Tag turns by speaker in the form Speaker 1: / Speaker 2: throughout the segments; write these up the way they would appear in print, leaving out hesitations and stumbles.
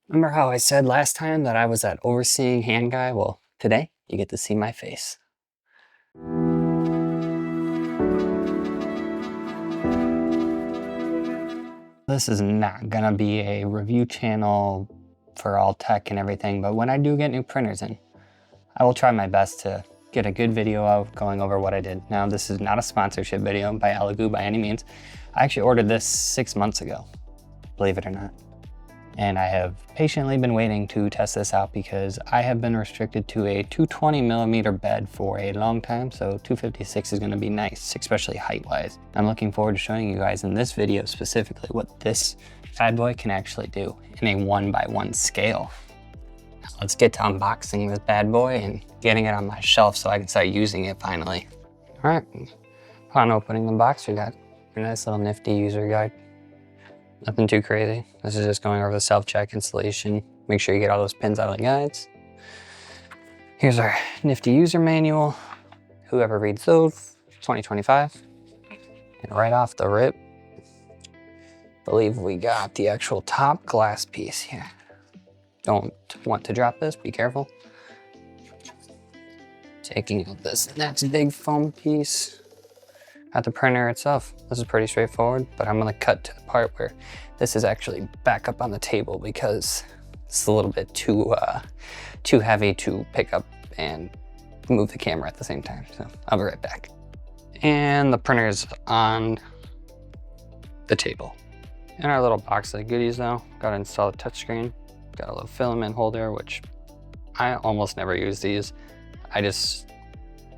Speaker 1: Remember how I said last time that I was that overseeing hand guy? Well, today you get to see my face. This is not gonna be a review channel for all tech and everything, but when I do get new printers in, I will try my best to get a good video of going over what I did. Now, this is not a sponsorship video by Elegoo by any means. I actually ordered this 6 months ago, believe it or not. And I have patiently been waiting to test this out because I have been restricted to a 220mm bed for a long time, so 256 is gonna be nice, especially height-wise. I'm looking forward to showing you guys in this video specifically what this bad boy can actually do in a 1x1 scale. Now let's get to unboxing this bad boy and getting it on my shelf so I can start using it finally. All right, upon opening the box, we got a nice little nifty user guide. Nothing too crazy. This is just going over the self-check installation. Make sure you get all those pins out of the guides. Here's our nifty user manual. Whoever reads those, 2025. And right off the rip, I believe we got the actual top glass piece here. Don't want to drop this, be careful. Taking out this next big foam piece. At the printer itself, this is pretty straightforward, but I'm gonna cut to the part where this is actually back up on the table because it's a little bit too heavy to pick up and move the camera at the same time. So I'll be right back. And the printer is on the table. In our little box of goodies though, gotta install a touchscreen. Got a little filament holder, which I almost never use these. I just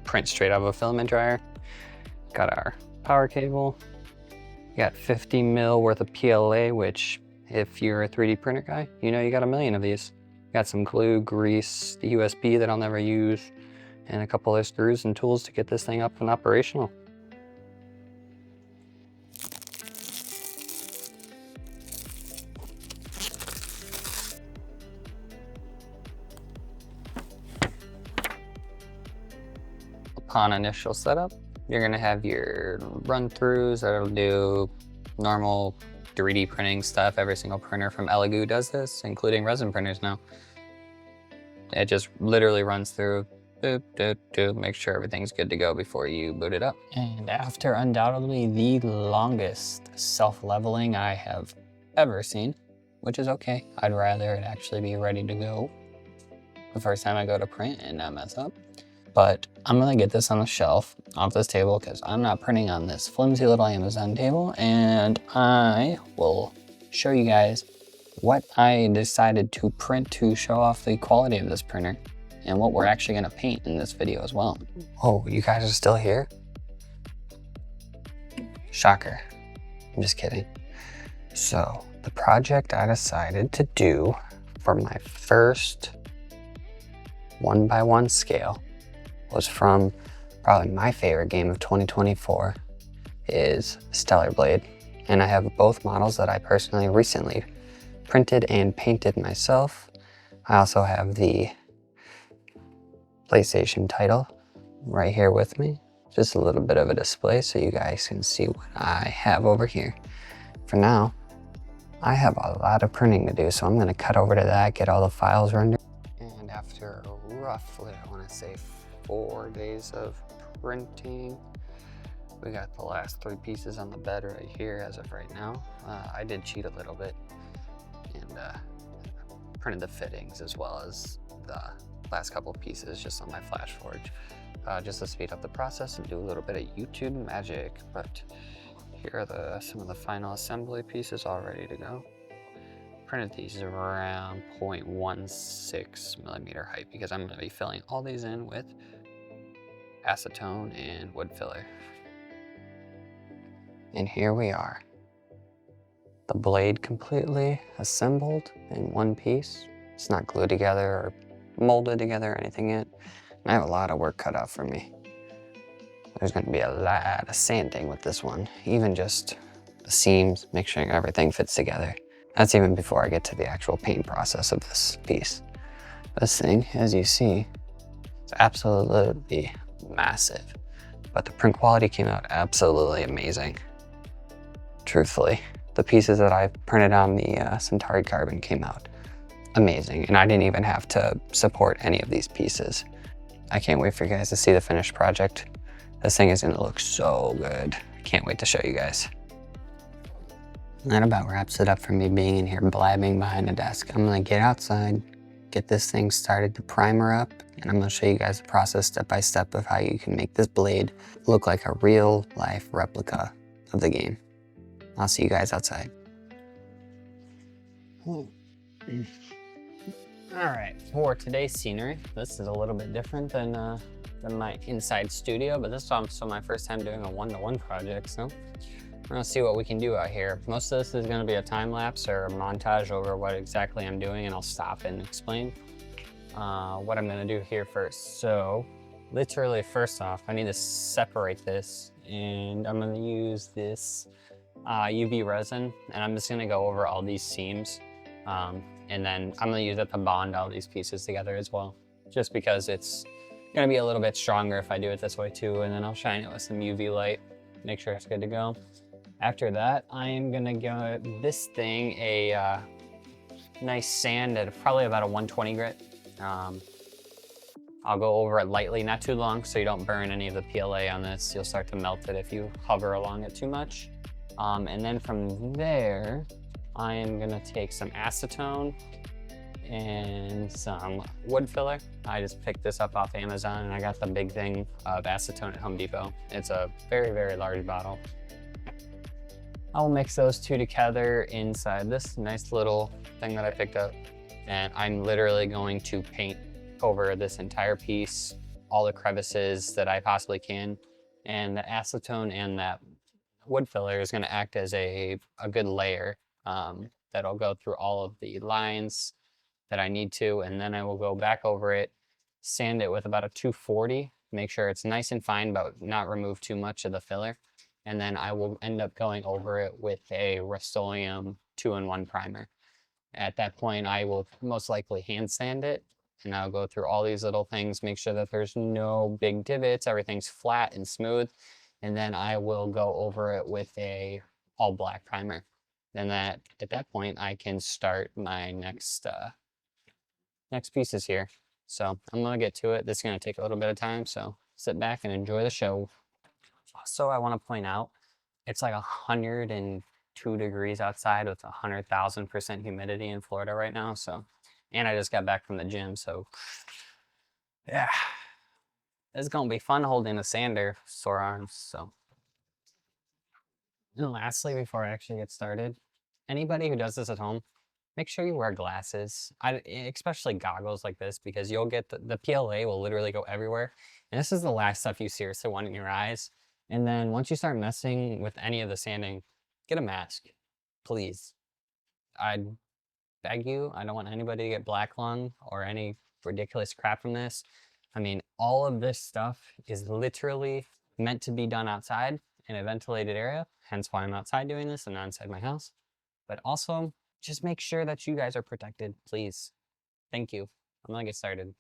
Speaker 1: print straight out of a filament dryer. Got our power cable. Got 50 mil worth of PLA, which if you're a 3D printer guy, you know you got a million of these. Got some glue, grease, the USB that I'll never use, and a couple of screws and tools to get this thing up and operational. Upon initial setup, you're gonna have your run-throughs that'll do normal 3D printing stuff. Every single printer from Elegoo does this, including resin printers now. It just literally runs through, doop, doop, doop, make sure everything's good to go before you boot it up. And after undoubtedly the longest self-leveling I have ever seen, which is okay. I'd rather it actually be ready to go the first time I go to print and not mess up. But I'm gonna get this on the shelf off this table because I'm not printing on this flimsy little Amazon table, and I will show you guys what I decided to print to show off the quality of this printer and what we're actually gonna paint in this video as well. Oh, you guys are still here? Shocker. I'm just kidding. So the project I decided to do for my first 1x1 scale was from probably my favorite game of 2024 is Stellar Blade. And I have both models that I personally recently printed and painted myself. I also have the PlayStation title right here with me. Just a little bit of a display so you guys can see what I have over here. For now, I have a lot of printing to do, so I'm gonna cut over to that, get all the files rendered. And after roughly, I wanna say 4 days of printing, we got the last 3 pieces on the bed right here as of right now. I did cheat a little bit and printed the fittings as well as the last couple pieces just on my Flash Forge, just to speed up the process and do a little bit of YouTube magic. But here are some of the final assembly pieces all ready to go. Printed these around 0.16mm height because I'm going to be filling all these in with acetone and wood filler. And here we are. The blade completely assembled in one piece. It's not glued together or molded together or anything yet. And I have a lot of work cut out for me. There's going to be a lot of sanding with this one, even just the seams, make sure everything fits together. That's even before I get to the actual paint process of this piece. This thing, as you see, is absolutely massive. but the print quality came out absolutely amazing. Truthfully, the pieces that I printed on the Centauri Carbon came out amazing, and I didn't even have to support any of these pieces. I can't wait for you guys to see the finished project. This thing is gonna look so good. I can't wait to show you guys. That about wraps it up for me being in here blabbing behind a desk. I'm gonna get outside, get this thing started to primer up, and I'm gonna show you guys the process step by step of how you can make this blade look like a real life replica of the game. I'll see you guys outside. All right, for today's scenery, this is a little bit different than my inside studio, but this is also my first time doing a one-to-one project, so we're gonna see what we can do out here. Most of this is gonna be a time lapse or a montage over what exactly I'm doing, and I'll stop and explain what I'm gonna do here first. So literally first off, I need to separate this, and I'm gonna use this UV resin, and I'm just gonna go over all these seams, and then I'm gonna use it to bond all these pieces together as well, just because it's gonna be a little bit stronger if I do it this way too, and then I'll shine it with some UV light, make sure it's good to go. After that, I am gonna give this thing a nice sand at probably about a 120 grit. I'll go over it lightly, not too long, so you don't burn any of the PLA on this. You'll start to melt it if you hover along it too much. And then from there, I am gonna take some acetone and some wood filler. I just picked this up off Amazon, and I got the big thing of acetone at Home Depot. It's a very, very large bottle. I'll mix those two together inside this nice little thing that I picked up. And I'm literally going to paint over this entire piece, all the crevices that I possibly can. And the acetone and that wood filler is gonna act as a good layer that'll go through all of the lines that I need to. And then I will go back over it, sand it with about a 240, make sure it's nice and fine, but not remove too much of the filler. And then I will end up going over it with a Rust-Oleum 2-in-1 primer. At that point, I will most likely hand sand it, and I'll go through all these little things, make sure that there's no big divots, everything's flat and smooth, and then I will go over it with a all black primer. And at that point, I can start my next pieces here. So I'm gonna get to it. This is gonna take a little bit of time, so sit back and enjoy the show. Also, I want to point out, it's like 102 degrees outside with 100,000% humidity in Florida right now. So, and I just got back from the gym, so yeah, it's gonna be fun holding a sander, sore arms. So, and lastly, before I actually get started, anybody who does this at home, make sure you wear glasses, especially goggles like this, because you'll get the PLA will literally go everywhere. And this is the last stuff you seriously want in your eyes. And then once you start messing with any of the sanding, get a mask, please. I'd beg you, I don't want anybody to get black lung or any ridiculous crap from this. I mean, all of this stuff is literally meant to be done outside in a ventilated area, hence why I'm outside doing this and not inside my house. But also, just make sure that you guys are protected, please. Thank you. I'm gonna get started.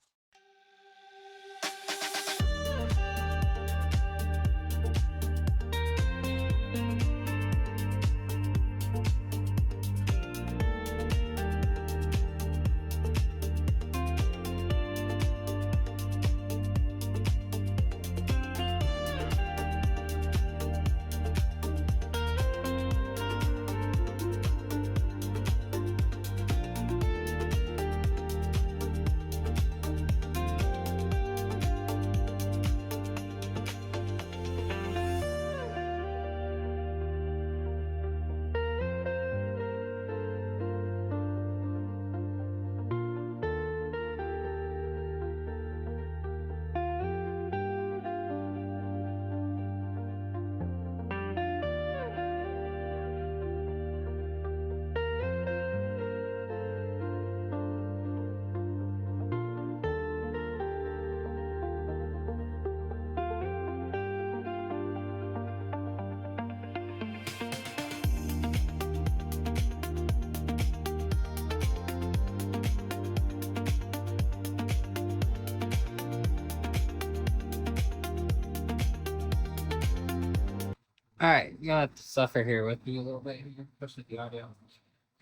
Speaker 1: Alright, you gonna have to suffer here with me a little bit, especially the audio.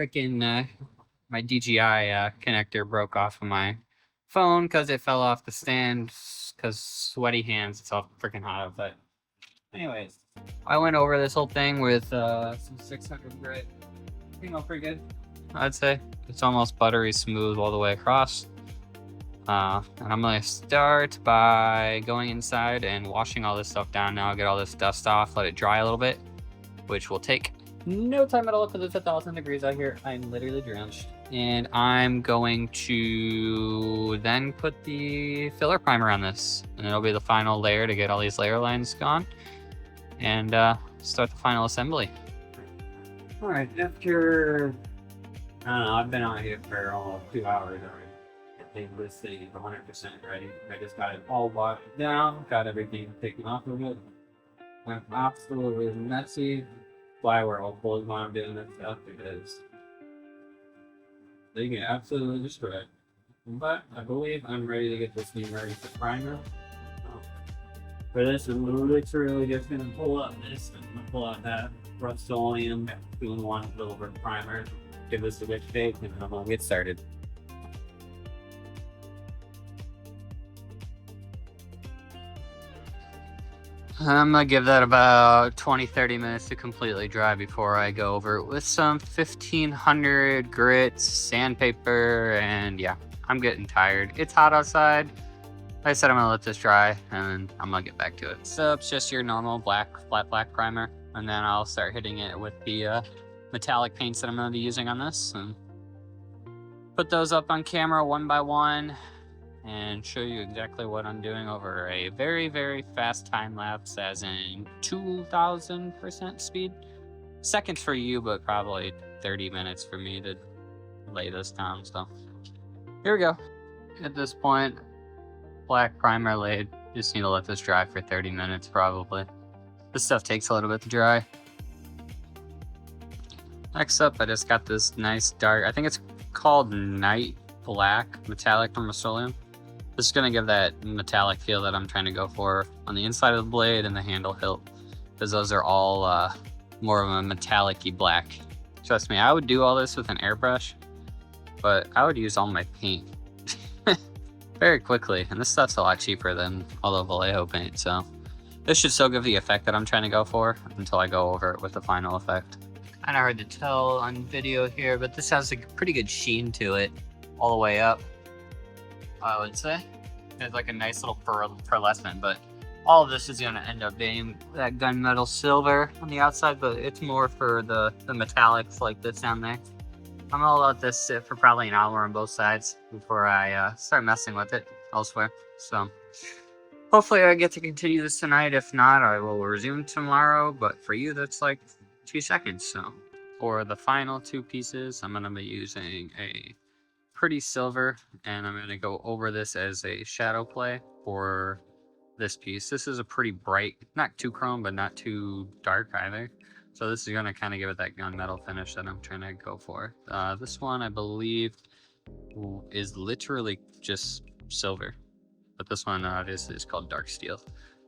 Speaker 1: Freaking my DJI connector broke off of my phone because it fell off the stand because sweaty hands. It's all freaking hot. But anyways, I went over this whole thing with some 600 grit. Pretty good, I'd say. It's almost buttery smooth all the way across. And I'm gonna start by going inside and washing all this stuff down now, get all this dust off, let it dry a little bit, which will take no time at all because it's 1,000 degrees out here. I'm literally drenched. And I'm going to then put the filler primer on this, and it'll be the final layer to get all these layer lines gone, and start the final assembly. All right, after, I don't know, I've been out here for almost 2 hours already. I think this thing is 100% ready. I just got it all washed down, got everything taken off of it. I'm absolutely messy. Why we're all pulled while I'm doing this stuff, because they get absolutely destroyed. But I believe I'm ready to get this thing ready for primer. For this, I'm literally just gonna pull up this and I'm gonna pull out that Rust-Oleum 2-in-1 little bit primer, give this a good shake, and I'm gonna get started. I'm gonna give that about 20-30 minutes to completely dry before I go over it with some 1500 grit sandpaper. And yeah, I'm getting tired. It's hot outside. Like I said, I'm gonna let this dry and then I'm gonna get back to it. So it's just your normal flat black primer, and then I'll start hitting it with the metallic paints that I'm gonna be using on this, and put those up on camera one by one and show you exactly what I'm doing over a very, very fast time lapse, as in 2000% speed. Seconds for you, but probably 30 minutes for me to lay this down. So here we go. At this point, black primer laid. Just need to let this dry for 30 minutes probably. This stuff takes a little bit to dry. Next up, I just got this nice dark, I think it's called Night Black Metallic from Rust-Oleum. This is going to give that metallic feel that I'm trying to go for on the inside of the blade and the handle hilt, because those are all more of a metallic-y black. Trust me, I would do all this with an airbrush, but I would use all my paint very quickly, and this stuff's a lot cheaper than all the Vallejo paint, so this should still give the effect that I'm trying to go for until I go over it with the final effect. Kind of hard to tell on video here, but this has a pretty good sheen to it all the way up, I would say. It's like a nice little pearlescent, but all of this is going to end up being that gunmetal silver on the outside, but it's more for the metallics like this down there. I'm gonna let this sit for probably an hour on both sides before I start messing with it elsewhere. So hopefully I get to continue this tonight. If not, I will resume tomorrow, but for you, that's like 2 seconds. So for the final 2 pieces, I'm gonna be using a pretty silver, and I'm gonna go over this as a shadow play for this piece. This is a pretty bright, not too chrome, but not too dark either. So this is gonna kind of give it that gunmetal finish that I'm trying to go for. This one, I believe, is literally just silver, but this one obviously is called dark steel.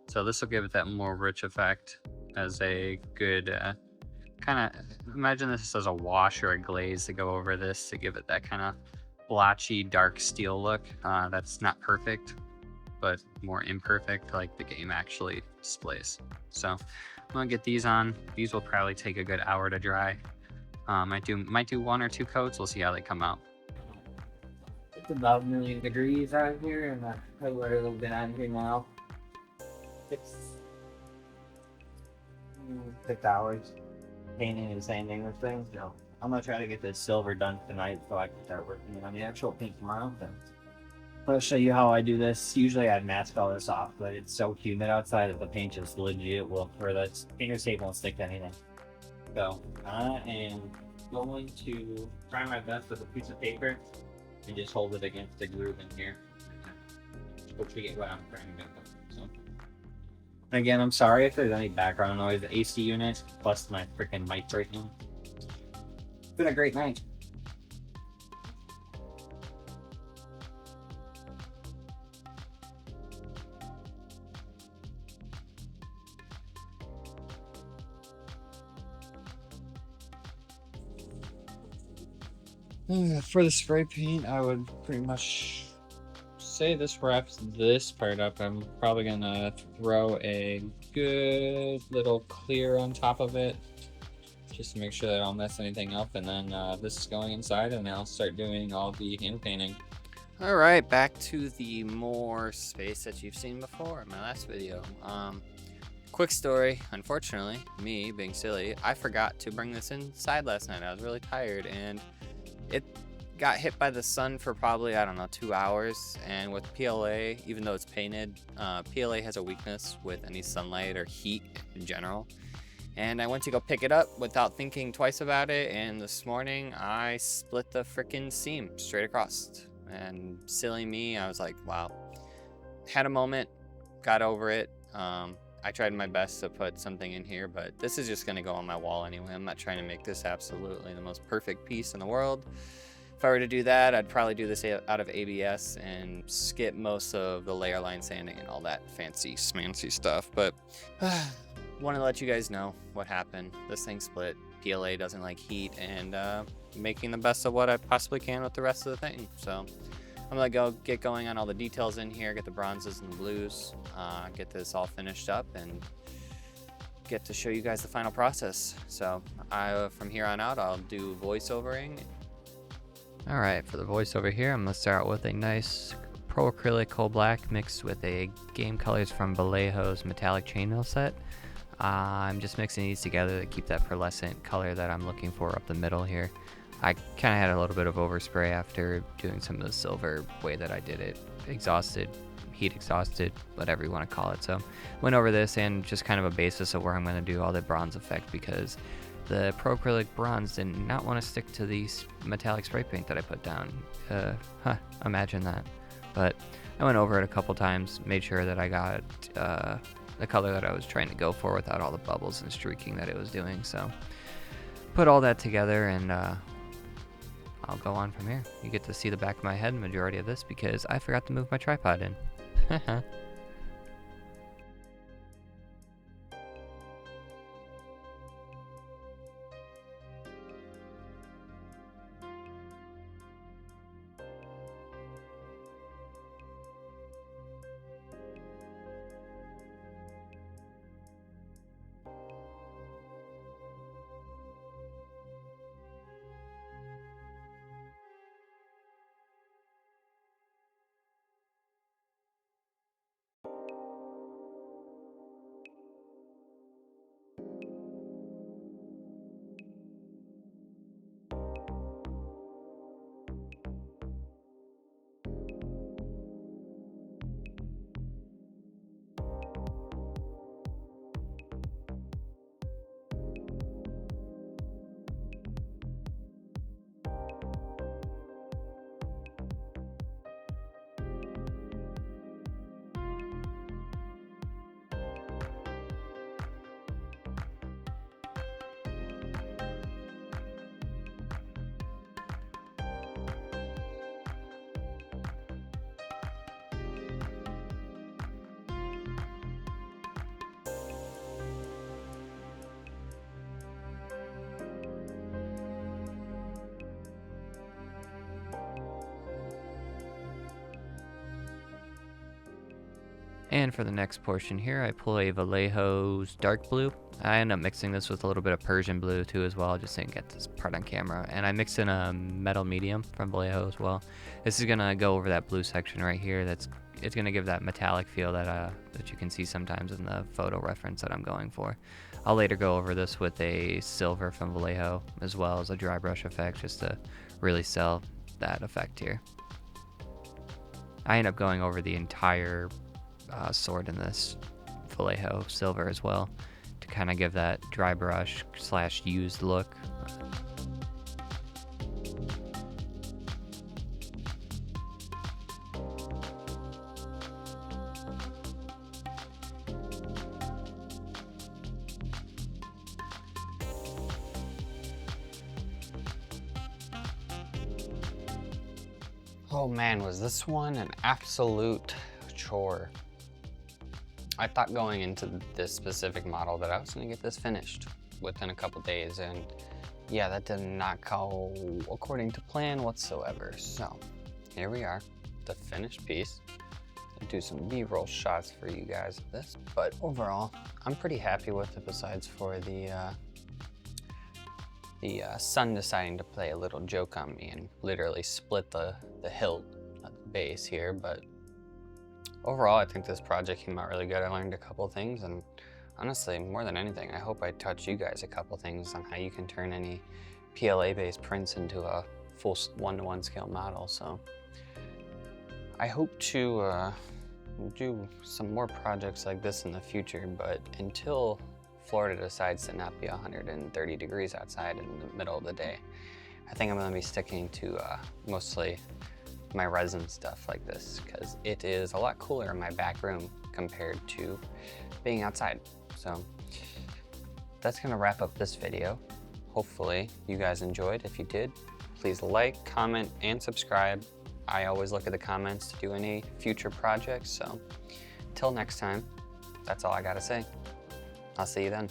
Speaker 1: So this will give it that more rich effect as a good kind of, imagine this as a wash or a glaze to go over this to give it that kind of blotchy dark steel look. That's not perfect, but more imperfect like the game actually displays. So I'm gonna get these on. These will probably take a good hour to dry. Might do 1 or 2 coats. We'll see how they come out. It's about 1,000,000 degrees out here, and we're a little bit out here now. 6 hours painting and sanding this thing. So I'm gonna try to get this silver done tonight so I can start working on the actual paint tomorrow. So I'll show you how I do this. Usually I mask all this off, but it's so humid outside that the paint just legit will, or the painter's tape won't stick to anything. So I am going to try my best with a piece of paper and just hold it against the groove in here. Hopefully get what I'm trying to get. So again, I'm sorry if there's any background noise. The AC unit plus my freaking mic right now. It's been a great night.
Speaker 2: For the spray paint, I would pretty much say this wraps this part up. I'm probably gonna throw a good little clear on top of it just to make sure that I don't mess anything up, and then this is going inside, and I'll start doing all the hand painting.
Speaker 1: All right, back to the more space that you've seen before in my last video. Quick story, unfortunately, me being silly, I forgot to bring this inside last night. I was really tired, and it got hit by the sun for probably, I don't know, 2 hours. And with PLA, even though it's painted, PLA has a weakness with any sunlight or heat in general. And I went to go pick it up without thinking twice about it, and this morning I split the frickin' seam straight across. And silly me, I was like, wow. Had a moment, got over it. I tried my best to put something in here, but this is just gonna go on my wall anyway. I'm not trying to make this absolutely the most perfect piece in the world. If I were to do that, I'd probably do this out of ABS and skip most of the layer line sanding and all that fancy smancy stuff. But want to let you guys know what happened. This thing split. PLA doesn't like heat, and making the best of what I possibly can with the rest of the thing. So I'm gonna get going on all the details in here, get the bronzes and the blues, get this all finished up, and get to show you guys the final process. So from here on out, I'll do voiceovering. All right, for the voiceover here, I'm gonna start with a nice Pro Acrylic Coal Black mixed with a Game Colors from Vallejo's metallic chainmail set. I'm just mixing these together to keep that pearlescent color that I'm looking for up the middle here. I kind of had a little bit of overspray after doing some of the silver way that I did it. Exhausted, heat exhausted, whatever you want to call it. So went over this and just kind of a basis of where I'm going to do all the bronze effect, because the Pro Acrylic bronze did not want to stick to the metallic spray paint that I put down. Imagine that. But I went over it a couple times, made sure that I got the color that I was trying to go for without all the bubbles and streaking that it was doing. So put all that together, and I'll go on from here. You get to see the back of my head majority of this because I forgot to move my tripod in. And for the next portion here, I pull a Vallejo's dark blue. I end up mixing this with a little bit of Persian blue too as well, just didn't get this part on camera. And I mixed in a metal medium from Vallejo as well. This is gonna go over that blue section right here. It's gonna give that metallic feel that you can see sometimes in the photo reference that I'm going for. I'll later go over this with a silver from Vallejo as well as a dry brush effect, just to really sell that effect here. I end up going over the entire sword in this Vallejo silver as well to kind of give that dry brush / used look. Oh man, was this one an absolute chore. I thought going into this specific model that I was going to get this finished within a couple days, and yeah, that did not go according to plan whatsoever. So here we are, the finished piece. I'll do some B-roll shots for you guys of this, but overall, I'm pretty happy with it, besides for the sun deciding to play a little joke on me and literally split the hilt at the base here. But overall, I think this project came out really good. I learned a couple things, and honestly, more than anything, I hope I taught you guys a couple things on how you can turn any PLA-based prints into a full 1-to-1 scale model. So I hope to do some more projects like this in the future, but until Florida decides to not be 130 degrees outside in the middle of the day, I think I'm going to be sticking to mostly my resin stuff like this, because it is a lot cooler in my back room compared to being outside. So that's going to wrap up this video. Hopefully you guys enjoyed. If you did, please like, comment, and subscribe. I always look at the comments to do any future projects. So till next time, that's all I got to say. I'll see you then.